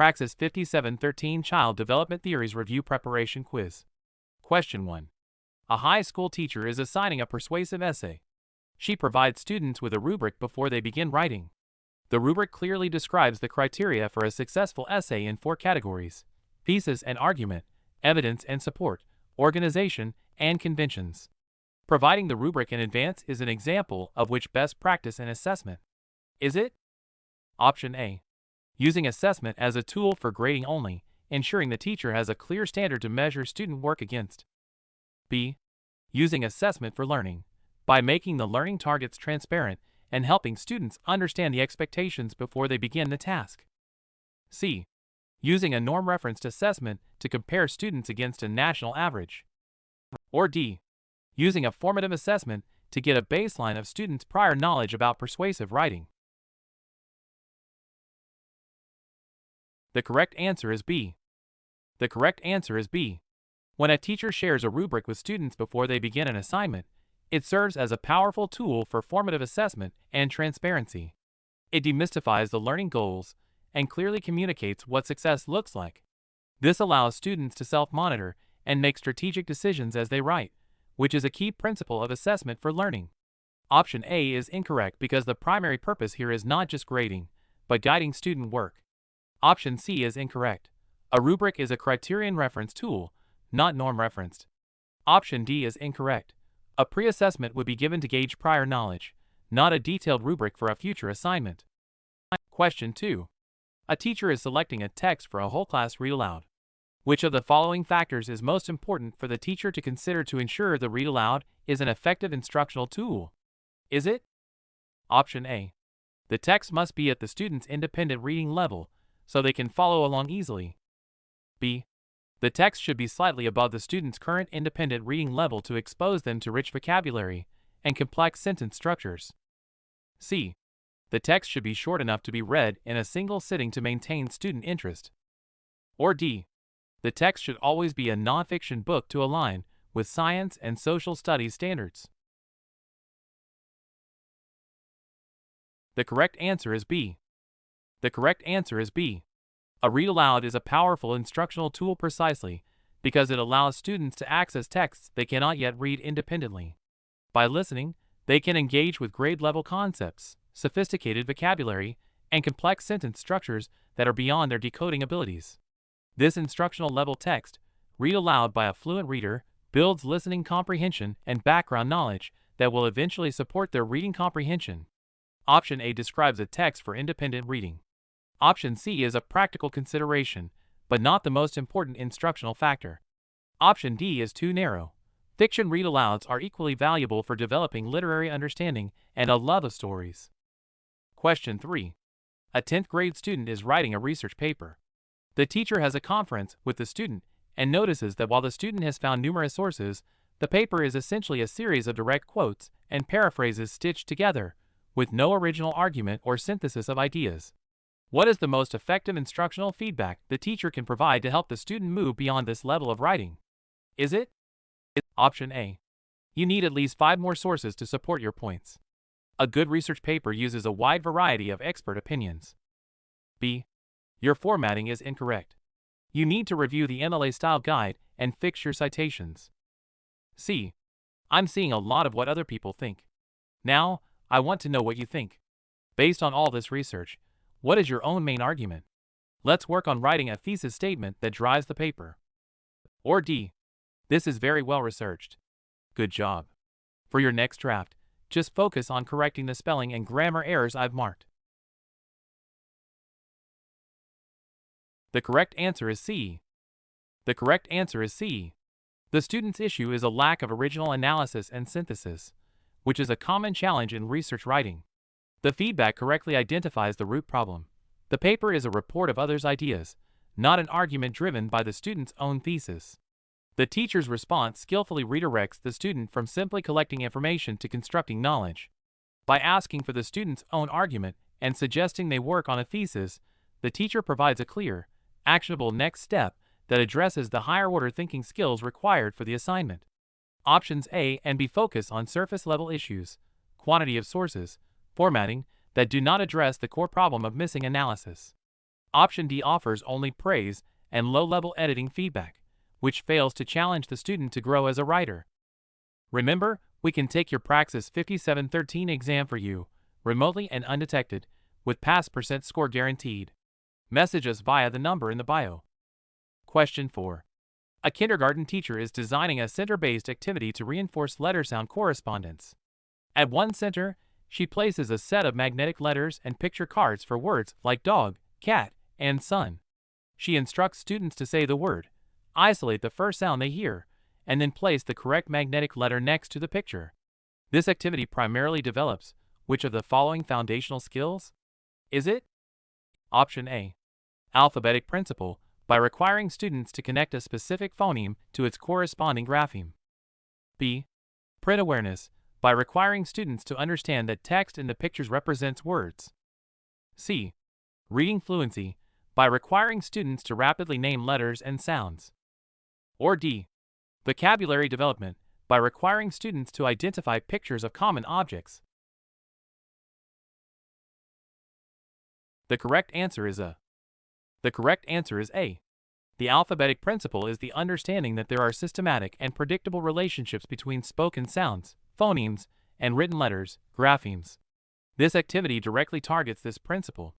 Praxis 5713 Child Development Theories Review Preparation Quiz. Question 1. A high school teacher is assigning a persuasive essay. She provides students with a rubric before they begin writing. The rubric clearly describes the criteria for a successful essay in 4 categories: thesis and argument, evidence and support, organization, and conventions. Providing the rubric in advance is an example of which best practice in assessment. Is it? Option A. Using assessment as a tool for grading only, ensuring the teacher has a clear standard to measure student work against. B. Using assessment for learning, by making the learning targets transparent and helping students understand the expectations before they begin the task. C. Using a norm-referenced assessment to compare students against a national average. Or D. Using a formative assessment to get a baseline of students' prior knowledge about persuasive writing. The correct answer is B. The correct answer is B. When a teacher shares a rubric with students before they begin an assignment, it serves as a powerful tool for formative assessment and transparency. It demystifies the learning goals and clearly communicates what success looks like. This allows students to self-monitor and make strategic decisions as they write, which is a key principle of assessment for learning. Option A is incorrect because the primary purpose here is not just grading, but guiding student work. Option C is incorrect. A rubric is a criterion reference tool, not norm-referenced. Option D is incorrect. A pre-assessment would be given to gauge prior knowledge, not a detailed rubric for a future assignment. Question 2. A teacher is selecting a text for a whole class read aloud. Which of the following factors is most important for the teacher to consider to ensure the read aloud is an effective instructional tool? Is it? Option A. The text must be at the student's independent reading level, so they can follow along easily. B. The text should be slightly above the student's current independent reading level to expose them to rich vocabulary and complex sentence structures. C. The text should be short enough to be read in a single sitting to maintain student interest. Or D. The text should always be a nonfiction book to align with science and social studies standards. The correct answer is B. The correct answer is B. A read aloud is a powerful instructional tool precisely because it allows students to access texts they cannot yet read independently. By listening, they can engage with grade-level concepts, sophisticated vocabulary, and complex sentence structures that are beyond their decoding abilities. This instructional level text, read aloud by a fluent reader, builds listening comprehension and background knowledge that will eventually support their reading comprehension. Option A describes a text for independent reading. Option C is a practical consideration, but not the most important instructional factor. Option D is too narrow. Fiction read-alouds are equally valuable for developing literary understanding and a love of stories. Question 3. A 10th grade student is writing a research paper. The teacher has a conference with the student and notices that while the student has found numerous sources, the paper is essentially a series of direct quotes and paraphrases stitched together, with no original argument or synthesis of ideas. What is the most effective instructional feedback the teacher can provide to help the student move beyond this level of writing? Is it? Option A. You need at least 5 more sources to support your points. A good research paper uses a wide variety of expert opinions. B. Your formatting is incorrect. You need to review the MLA style guide and fix your citations. C. I'm seeing a lot of what other people think. Now, I want to know what you think. Based on all this research, what is your own main argument? Let's work on writing a thesis statement that drives the paper. Or D. This is very well researched. Good job. For your next draft, just focus on correcting the spelling and grammar errors I've marked. The correct answer is C. The correct answer is C. The student's issue is a lack of original analysis and synthesis, which is a common challenge in research writing. The feedback correctly identifies the root problem. The paper is a report of others' ideas, not an argument driven by the student's own thesis. The teacher's response skillfully redirects the student from simply collecting information to constructing knowledge. By asking for the student's own argument and suggesting they work on a thesis, the teacher provides a clear, actionable next step that addresses the higher-order thinking skills required for the assignment. Options A and B focus on surface-level issues, quantity of sources, formatting, that do not address the core problem of missing analysis. Option D offers only praise and low-level editing feedback, which fails to challenge the student to grow as a writer. Remember, we can take your Praxis 5713 exam for you, remotely and undetected, with pass % score guaranteed. Message us via the number in the bio. Question 4. A kindergarten teacher is designing a center-based activity to reinforce letter-sound correspondence. At one center, she places a set of magnetic letters and picture cards for words like dog, cat, and sun. She instructs students to say the word, isolate the first sound they hear, and then place the correct magnetic letter next to the picture. This activity primarily develops which of the following foundational skills? Is it? Option A. Alphabetic principle, by requiring students to connect a specific phoneme to its corresponding grapheme. B. Print awareness, by requiring students to understand that text in the pictures represents words. C. Reading fluency, by requiring students to rapidly name letters and sounds. Or D. Vocabulary development, by requiring students to identify pictures of common objects. The correct answer is A. The correct answer is A. The alphabetic principle is the understanding that there are systematic and predictable relationships between spoken sounds, phonemes, and written letters, graphemes. This activity directly targets this principle.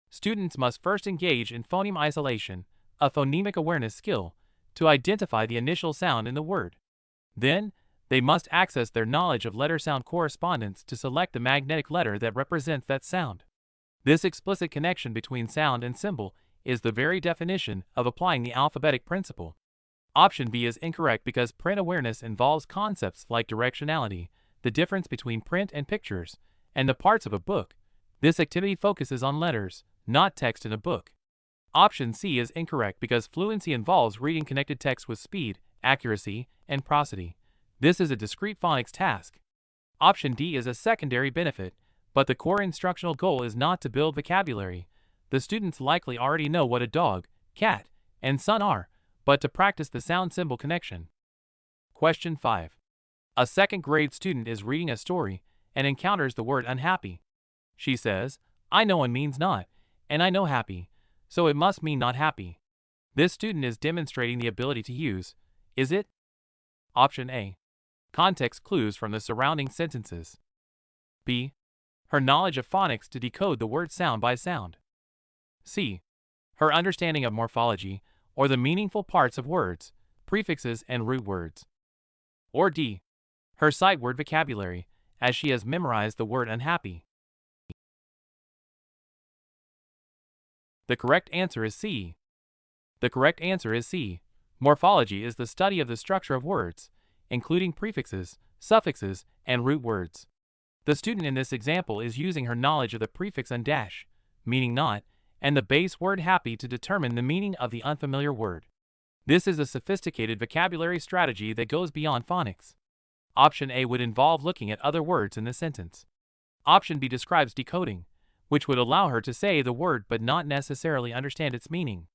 Students must first engage in phoneme isolation, a phonemic awareness skill, to identify the initial sound in the word. Then, they must access their knowledge of letter-sound correspondence to select the magnetic letter that represents that sound. This explicit connection between sound and symbol is the very definition of applying the alphabetic principle. Option B is incorrect because print awareness involves concepts like directionality, the difference between print and pictures, and the parts of a book. This activity focuses on letters, not text in a book. Option C is incorrect because fluency involves reading connected text with speed, accuracy, and prosody. This is a discrete phonics task. Option D is a secondary benefit, but the core instructional goal is not to build vocabulary. The students likely already know what a dog, cat, and sun are, but to practice the sound-symbol connection. Question 5. A second-grade student is reading a story and encounters the word unhappy. She says, I know and means not, and I know happy, so it must mean not happy. This student is demonstrating the ability to use, is it? Option A. Context clues from the surrounding sentences. B. Her knowledge of phonics to decode the word sound by sound. C. Her understanding of morphology, or the meaningful parts of words, prefixes and root words. Or D. Her sight word vocabulary, as she has memorized the word unhappy. The correct answer is C. The correct answer is C. Morphology is the study of the structure of words, including prefixes, suffixes, and root words. The student in this example is using her knowledge of the prefix un dash, meaning not, and the base word happy to determine the meaning of the unfamiliar word. This is a sophisticated vocabulary strategy that goes beyond phonics. Option A would involve looking at other words in the sentence. Option B describes decoding, which would allow her to say the word but not necessarily understand its meaning.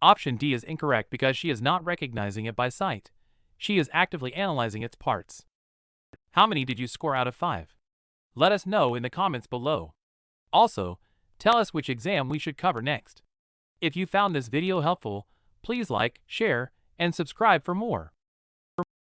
Option D is incorrect because she is not recognizing it by sight. She is actively analyzing its parts. How many did you score out of 5? Let us know in the comments below. Also, tell us which exam we should cover next. If you found this video helpful, please like, share, and subscribe for more.